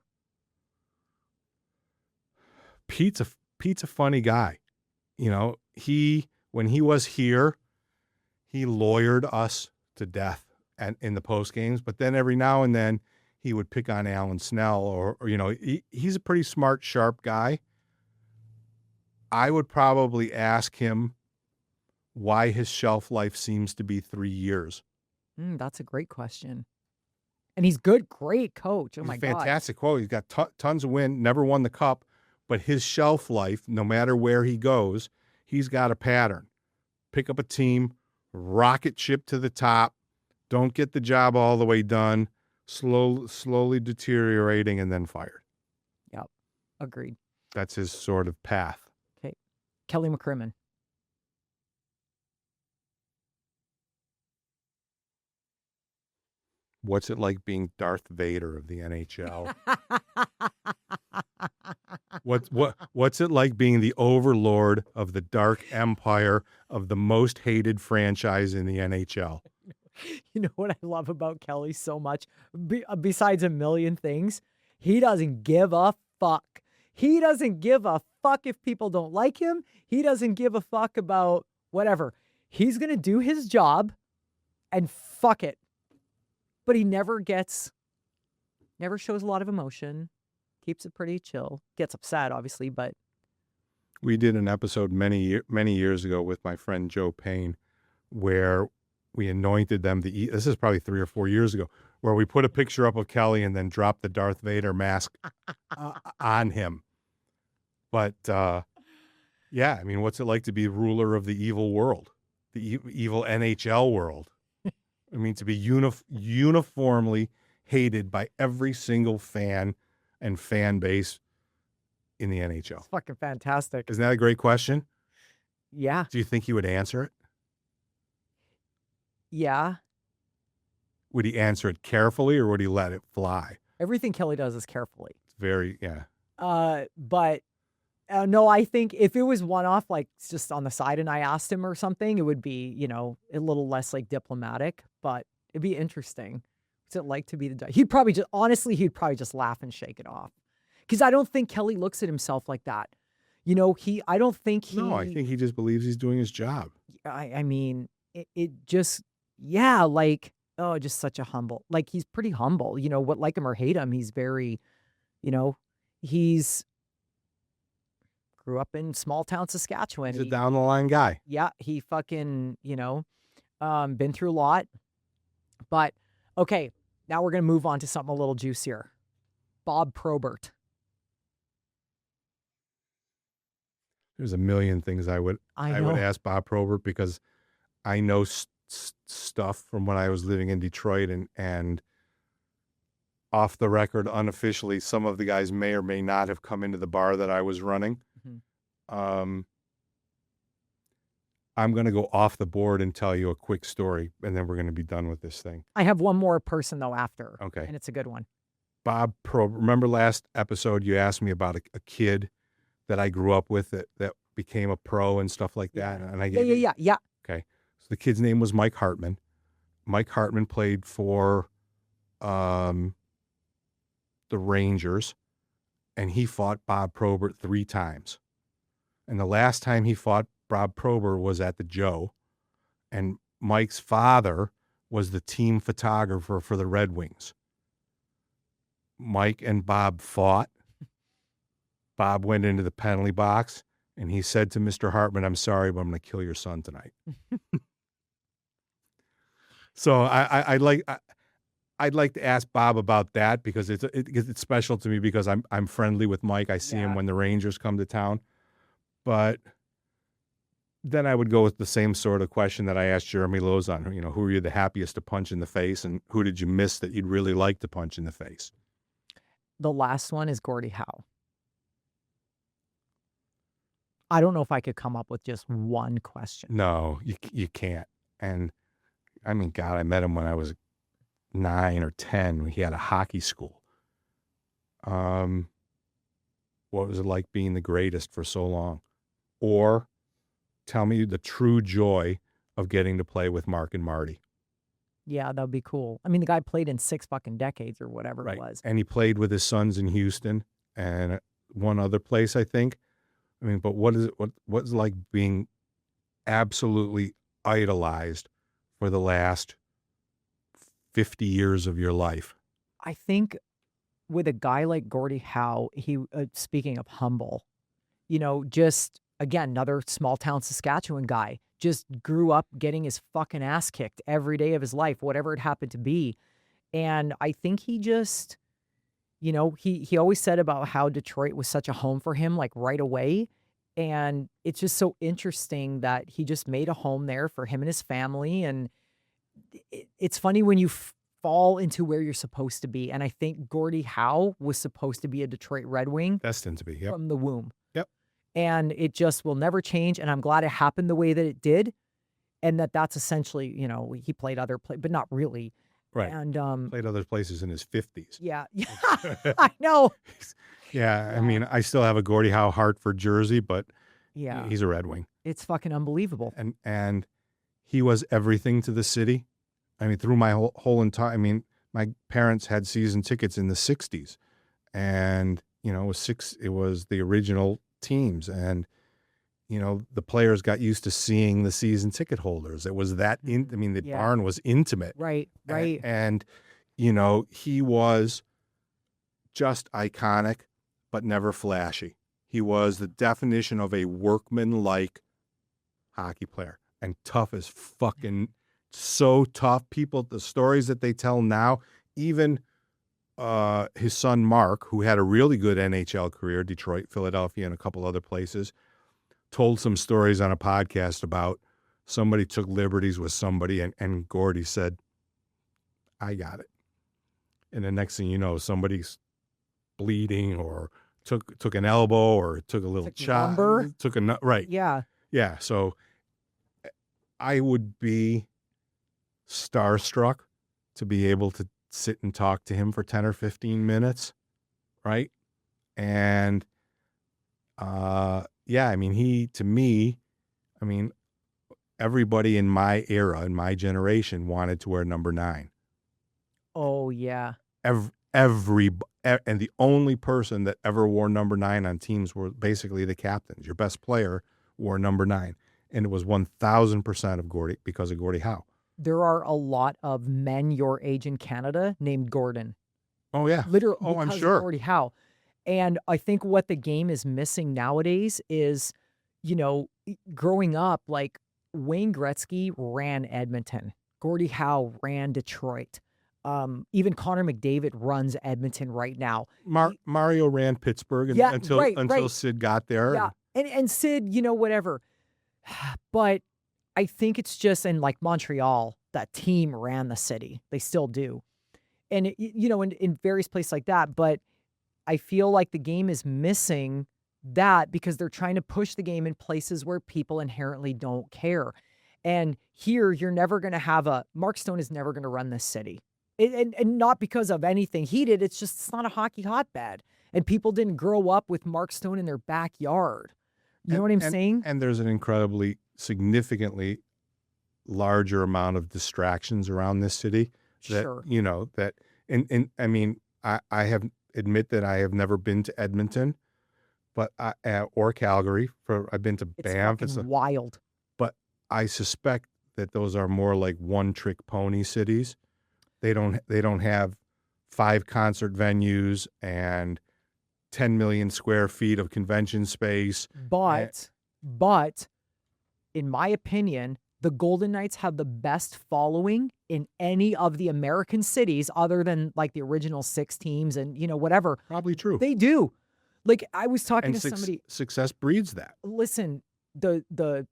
Pete's a funny guy. You know, when he was here, he lawyered us to death in the post games, but then every now and then he would pick on Alan Snell or you know, he's a pretty smart, sharp guy. I would probably ask him why his shelf life seems to be 3 years. That's a great question. And he's great coach. Oh my God. Fantastic quote. He's got tons of win, never won the cup, but his shelf life, no matter where he goes, he's got a pattern. Pick up a team, rocket ship to the top, don't get the job all the way done, slowly deteriorating and then fired. Yep. Agreed. That's his sort of path. Okay. Kelly McCrimmon. What's it like being Darth Vader of the NHL? What's it like being the overlord of the dark empire of the most hated franchise in the NHL? You know what I love about Kelly so much? Besides a million things, he doesn't give a fuck. He doesn't give a fuck if people don't like him. He doesn't give a fuck about whatever. He's going to do his job and fuck it. But he never shows a lot of emotion, keeps it pretty chill, gets upset, obviously, but. We did an episode many years ago with my friend Joe Payne where we anointed them to eat. This is probably 3 or 4 years ago, where we put a picture up of Kelly and then dropped the Darth Vader mask on him. But, yeah, I mean, what's it like to be ruler of the evil world, the evil NHL world? I mean, to be uniformly hated by every single fan and fan base in the NHL. It's fucking fantastic. Isn't that a great question? Yeah. Do you think he would answer it? Yeah. Would he answer it carefully or would he let it fly? Everything Kelly does is carefully. It's very, yeah. But no, I think if it was one-off, like just on the side and I asked him or something, it would be, you know, a little less like diplomatic, but it'd be interesting. What's it like to be he'd probably just laugh and shake it off. Because I don't think Kelly looks at himself like that. You know, I think he just believes he's doing his job. I mean, it just, yeah, like, oh, just such a humble, like he's pretty humble, you know, what, like him or hate him, he's very, you know, grew up in small town Saskatchewan. He's a down the line guy. Yeah, he fucking, you know, been through a lot. But okay, now we're gonna move on to something a little juicier. Bob Probert. There's a million things I would ask Bob Probert because I know stuff from when I was living in Detroit and off the record, unofficially, some of the guys may or may not have come into the bar that I was running. Mm-hmm. I'm going to go off the board and tell you a quick story, and then we're going to be done with this thing. I have one more person, though, after. Okay. And it's a good one. Bob Probert. Remember last episode you asked me about a kid that I grew up with that became a pro and stuff like that? And Yeah. Okay. So the kid's name was Mike Hartman. Mike Hartman played for the Rangers, and he fought Bob Probert 3 times. And the last time he fought Bob Probert was at the Joe, and Mike's father was the team photographer for the Red Wings. Mike and Bob fought. Bob went into the penalty box, and he said to Mr. Hartman, "I'm sorry, but I'm going to kill your son tonight." So I'd like to ask Bob about that because it's special to me because I'm friendly with Mike. I see him when the Rangers come to town. But then I would go with the same sort of question that I asked Jeremy Lauzon. You know, who are you the happiest to punch in the face, and who did you miss that you'd really like to punch in the face? The last one is Gordie Howe. I don't know if I could come up with just one question. No, you can't. And I mean, God, I met him when I was 9 or 10. He had a hockey school. what was it like being the greatest for so long? Or tell me the true joy of getting to play with Mark and Marty. Yeah, that would be cool. I mean, the guy played in 6 fucking decades or whatever Right. it was. And he played with his sons in Houston and one other place, I think. I mean, but what's it like being absolutely idolized for the last 50 years of your life? I think with a guy like Gordie Howe, speaking of humble, just again, another small town Saskatchewan guy, just grew up getting his fucking ass kicked every day of his life, whatever it happened to be. And I think he just, he always said about how Detroit was such a home for him, like right away. And it's just so interesting that he just made a home there for him and his family. And it's funny when you fall into where you're supposed to be. And I think Gordie Howe was supposed to be a Detroit Red Wing. Destined to be, yep. From the womb. Yep. And it just will never change. And I'm glad it happened the way that it did. And that's essentially, he played other places, but not really. Right. And played other places in his 50s. Yeah. I know. Yeah. I mean, I still have a Gordie Howe Hartford jersey, but yeah, he's a Red Wing. It's fucking unbelievable. And he was everything to the city. I mean, through my whole entire, I mean, my parents had season tickets in the 60s, and it was the original teams, and the players got used to seeing the season ticket holders. It was that the barn was intimate. Right. And he was just iconic, but never flashy. He was the definition of a workman-like hockey player, and tough as fucking, so tough. People, the stories that they tell now, even his son Mark, who had a really good NHL career, Detroit, Philadelphia, and a couple other places, told some stories on a podcast about somebody took liberties with somebody, and Gordie said, I got it. And the next thing you know, somebody's bleeding or took an elbow or took a little shot. Took a nut. Right. Yeah. Yeah. So I would be starstruck to be able to sit and talk to him for 10 or 15 minutes. Right. And, yeah, I mean, everybody in my era, in my generation, wanted to wear number 9. Oh, yeah. And the only person that ever wore number 9 on teams were basically the captains. Your best player wore number 9. And it was 1,000% of Gordie, because of Gordie Howe. There are a lot of men your age in Canada named Gordon. Oh, yeah. Literally. Oh, I'm sure. Gordie Howe. And I think what the game is missing nowadays is, growing up, like Wayne Gretzky ran Edmonton. Gordie Howe ran Detroit. Even Connor McDavid runs Edmonton right now. Mario ran Pittsburgh until Sid got there. Yeah, and Sid, whatever. But I think it's just in like Montreal, that team ran the city. They still do. And, in various places like that. But I feel like the game is missing that because they're trying to push the game in places where people inherently don't care. And here, you're never going to have Mark Stone is never going to run this city. And not because of anything he did. It's not a hockey hotbed. And people didn't grow up with Mark Stone in their backyard. You know what I'm saying? And there's an incredibly, significantly larger amount of distractions around this city. Sure. I mean, I have admit that I have never been to Edmonton, but or Calgary. I've been to Banff. It's wild. But I suspect that those are more like one-trick pony cities. They don't have 5 concert venues and 10 million square feet of convention space. But in my opinion, the Golden Knights have the best following in any of the American cities other than like the original 6 teams and, whatever. Probably true. They do. Like I was talking to somebody. Success breeds that. Listen, the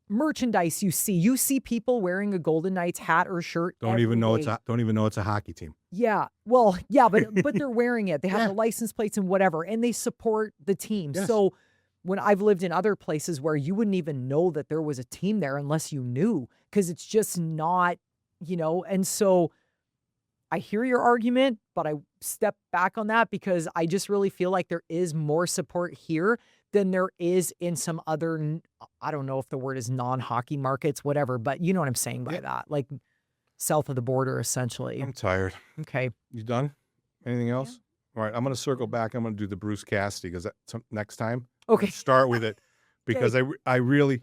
merchandise you see people wearing a Golden Knights hat or shirt. Don't even know it's a hockey team. Yeah. Well, yeah, but they're wearing it. They have the license plates and whatever, and they support the team. Yes. So when I've lived in other places where you wouldn't even know that there was a team there unless you knew, because it's just not, and so I hear your argument, but I step back on that because I just really feel like there is more support here than there is in some other, I don't know if the word is non-hockey markets, whatever, but you know what I'm saying by that. Like south of the border, essentially. I'm tired. Okay. You done? Anything else? All right. I'm going to circle back. I'm going to do the Bruce Cassidy because next time. Okay. Start with it because I really,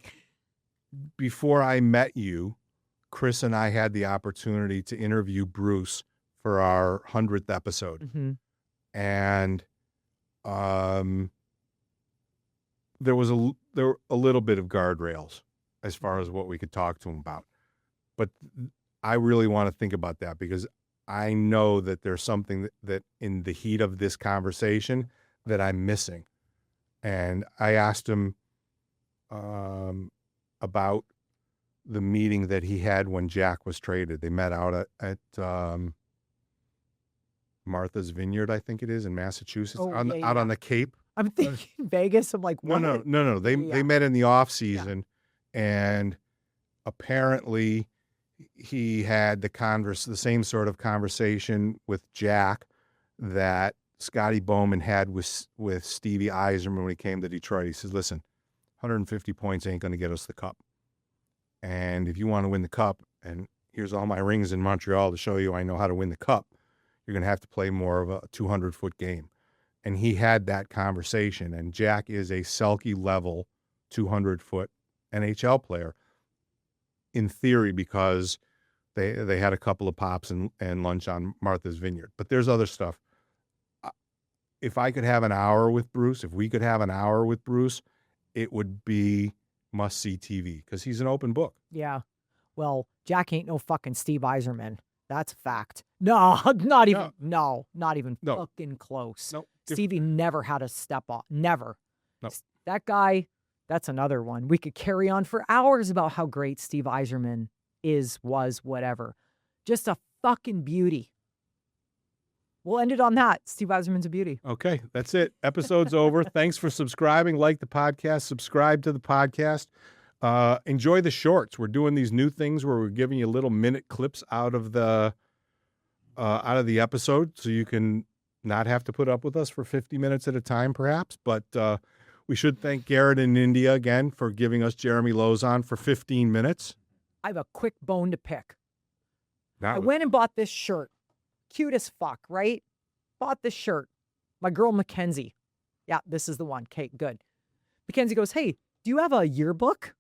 before I met you, Chris and I had the opportunity to interview Bruce for our 100th episode. Mm-hmm. And there were a little bit of guardrails as far as what we could talk to him about. But I really want to think about that because I know that there's something that in the heat of this conversation that I'm missing. And I asked him about the meeting that he had when Jack was traded. They met out at Martha's Vineyard, I think it is, in Massachusetts, out on the Cape. I'm thinking Vegas. I'm like, what? No. They met in the off season, and apparently he had the same sort of conversation with Jack that Scotty Bowman had with Stevie Yzerman when he came to Detroit. He says, "Listen, 150 points ain't going to get us the cup, and if you want to win the cup, and here's all my rings in Montreal to show you I know how to win the cup, you're going to have to play more of a 200-foot game." And he had that conversation, and Jack is a Selke level 200-foot NHL player in theory because they had a couple of pops and lunch on Martha's Vineyard. But there's other stuff. If I could have an hour with Bruce, if we could have an hour with Bruce, it would be must-see TV because he's an open book. Yeah. Well, Jack ain't no fucking Steve Yzerman. That's a fact. No, not even. No, not even fucking close. No. Stevie never had a step off. Never. No. That guy, that's another one. We could carry on for hours about how great Steve Yzerman was, whatever. Just a fucking beauty. We'll end it on that. Steve Yzerman's a beauty. Okay, that's it. Episode's over. Thanks for subscribing. Like the podcast. Subscribe to the podcast. Enjoy the shorts. We're doing these new things where we're giving you little minute clips out of the episode, so you can not have to put up with us for 50 minutes at a time, perhaps. But we should thank Garrett in India again for giving us Jeremy Lozon for 15 minutes. I have a quick bone to pick. I went and bought this shirt. Cute as fuck, right? Bought this shirt. My girl, Mackenzie. Yeah, this is the one. Okay, good. Mackenzie goes, "Hey, do you have a yearbook?"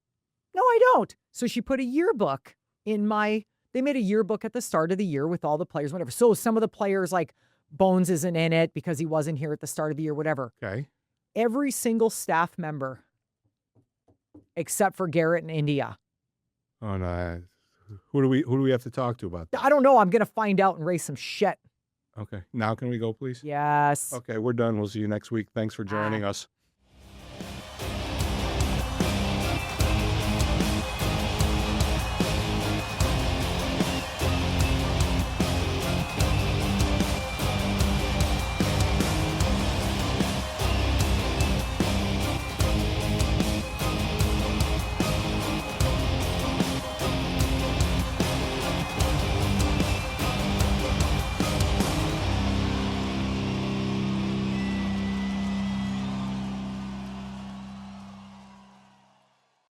No, I don't. So she put a yearbook in they made a yearbook at the start of the year with all the players, whatever. So some of the players, like Bones isn't in it because he wasn't here at the start of the year, whatever. Okay. Every single staff member, except for Garrett in India. Oh, no. Who do we have to talk to about that? I don't know. I'm going to find out and raise some shit. Okay. Now can we go, please? Yes. Okay, we're done. We'll see you next week. Thanks for joining us.